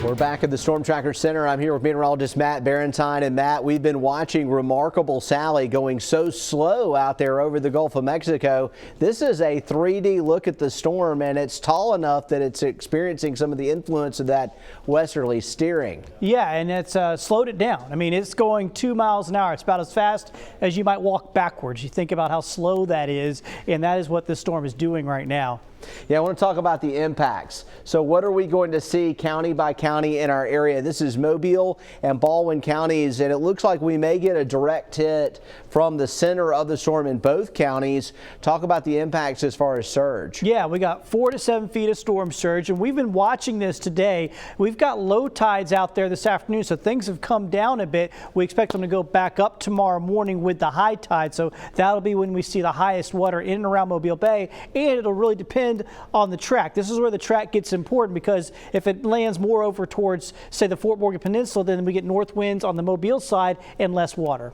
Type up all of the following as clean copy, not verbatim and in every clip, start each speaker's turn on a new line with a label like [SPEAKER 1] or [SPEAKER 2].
[SPEAKER 1] We're back at the Storm Tracker Center. I'm here with meteorologist Matt Barentine. And Matt, we've been watching Remarkable Sally going so slow out there over the Gulf of Mexico. This is a 3D look at the storm, and it's tall enough that it's experiencing some of the influence of that westerly steering.
[SPEAKER 2] Yeah, and it's slowed it down. I mean, it's going 2 miles an hour. It's about as fast as you might walk backwards. You think about how slow that is, and that is what this storm is doing right now.
[SPEAKER 1] Yeah, I want to talk about the impacts. So what are we going to see county by county in our area? This is Mobile and Baldwin counties, and it looks like we may get a direct hit from the center of the storm in both counties. Talk about the impacts as far as surge.
[SPEAKER 2] Yeah, we got 4 to 7 feet of storm surge, and we've been watching this today. We've got low tides out there this afternoon, so things have come down a bit. We expect them to go back up tomorrow morning with the high tide, so that'll be when we see the highest water in and around Mobile Bay, and it'll really depend on the track. This is where the track gets important, because if it lands more over towards, say, the Fort Morgan Peninsula, then we get north winds on the Mobile side and less water.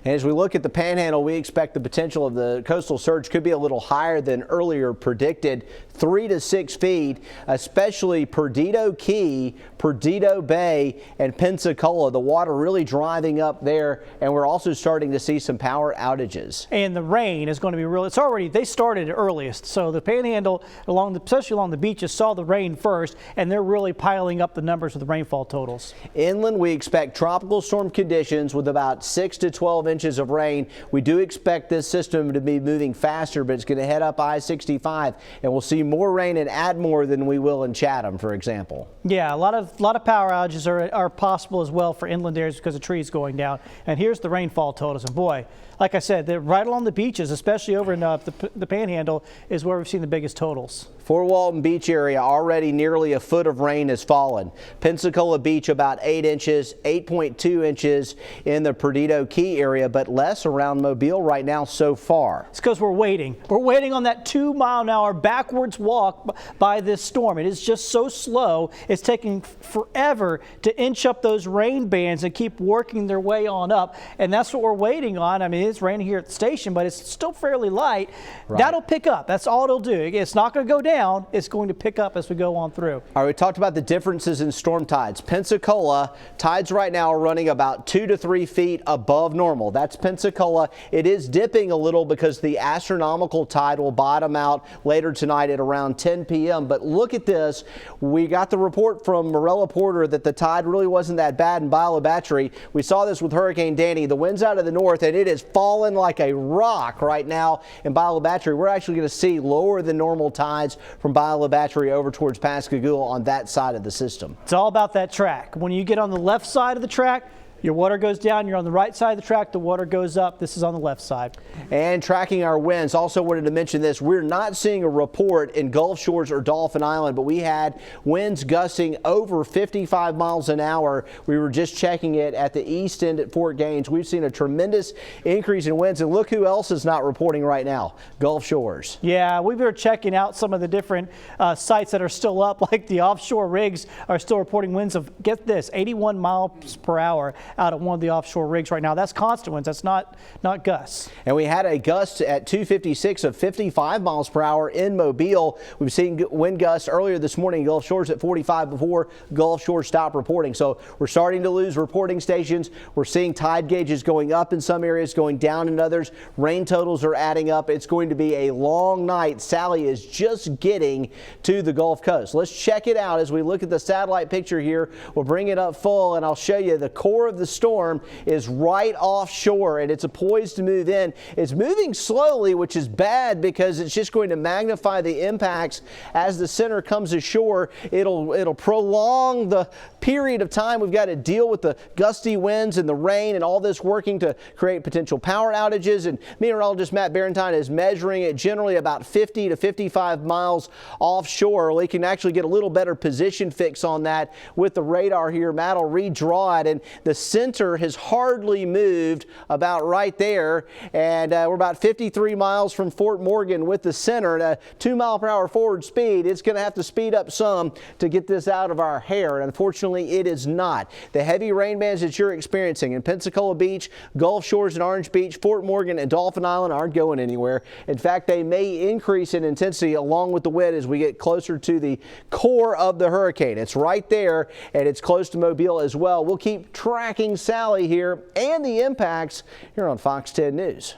[SPEAKER 1] And as we look at the Panhandle, we expect the potential of the coastal surge could be a little higher than earlier predicted, 3 to 6 feet, especially Perdido Key, Perdido Bay, and Pensacola. The water really driving up there, and we're also starting to see some power outages.
[SPEAKER 2] And the rain is going to be real. It's already, they started earliest, so the Panhandle, especially along the beaches, saw the rain first, and they're really piling up the numbers of the rainfall totals.
[SPEAKER 1] Inland, we expect tropical storm conditions with about 6 to 12 inches of rain. We do expect this system to be moving faster, but it's going to head up I-65, and we'll see more rain in Atmore than we will in Chatham, for example.
[SPEAKER 2] Yeah, a lot of power outages are possible as well for inland areas because of trees going down. And here's the rainfall totals, and boy, like I said, they're right along the beaches, especially over in the Panhandle, is where we've seen the biggest totals.
[SPEAKER 1] Fort Walton Beach area, already nearly a foot of rain has fallen. Pensacola Beach about 8 inches, 8.2 inches in the Perdido Key area, but less around Mobile right now so far.
[SPEAKER 2] It's because we're waiting. We're waiting on that 2 mile an hour backwards walk by this storm. It is just so slow. It's taking forever to inch up those rain bands and keep working their way on up. And that's what we're waiting on. I mean, it's raining here at the station, but it's still fairly light.
[SPEAKER 1] Right.
[SPEAKER 2] That'll pick up. That's all it'll do. It's not going to go down. It's going to pick up as we go on through.
[SPEAKER 1] All right, we talked about the differences in storm tides. Pensacola, tides right now are running about 2 to 3 feet above normal. That's Pensacola. It is dipping a little because the astronomical tide will bottom out later tonight at around 10 p.m. But look at this. We got the report from Morella Porter that the tide really wasn't that bad in Biola Battery. We saw this with Hurricane Danny. The wind's out of the north, and it is falling like a rock right now in Biola Battery. We're actually going to see lower than normal tides from Biola Battery over towards Pascagoula on that side of the system.
[SPEAKER 2] It's all about that track. When you get on the left side of the track, your water goes down. You're on the right side of the track, the water goes up. This is on the left side.
[SPEAKER 1] And tracking our winds, also wanted to mention this. We're not seeing a report in Gulf Shores or Dauphin Island, but we had winds gusting over 55 miles an hour. We were just checking it at the east end at Fort Gaines. We've seen a tremendous increase in winds, and look who else is not reporting right now, Gulf Shores.
[SPEAKER 2] Yeah, we were checking out some of the different sites that are still up, like the offshore rigs are still reporting winds of, get this, 81 miles per hour out at one of the offshore rigs right now. That's constant winds. That's not gusts.
[SPEAKER 1] And we had a gust at 256 of 55 miles per hour in Mobile. We've seen wind gusts earlier this morning, Gulf Shores at 45 before Gulf Shores stopped reporting. So we're starting to lose reporting stations. We're seeing tide gauges going up in some areas, going down in others. Rain totals are adding up. It's going to be a long night. Sally is just getting to the Gulf Coast. Let's check it out as we look at the satellite picture here. We'll bring it up full, and I'll show you the core of the storm is right offshore, and it's poised to move in. It's moving slowly, which is bad because it's just going to magnify the impacts as the center comes ashore. It'll prolong the period of time we've got to deal with the gusty winds and the rain and all this working to create potential power outages. And meteorologist Matt Barentine is measuring it generally about 50 to 55 miles offshore. We can actually get a little better position fix on that with the radar here. Matt will redraw it, and the center has hardly moved, about right there, and we're about 53 miles from Fort Morgan with the center at a 2-mile-per-hour forward speed. It's going to have to speed up some to get this out of our hair, and unfortunately it is not. The heavy rain bands that you're experiencing in Pensacola Beach, Gulf Shores and Orange Beach, Fort Morgan and Dauphin Island aren't going anywhere. In fact, they may increase in intensity along with the wind as we get closer to the core of the hurricane. It's right there, and it's close to Mobile as well. We'll keep tracking Sally here and the impacts here on Fox 10 News.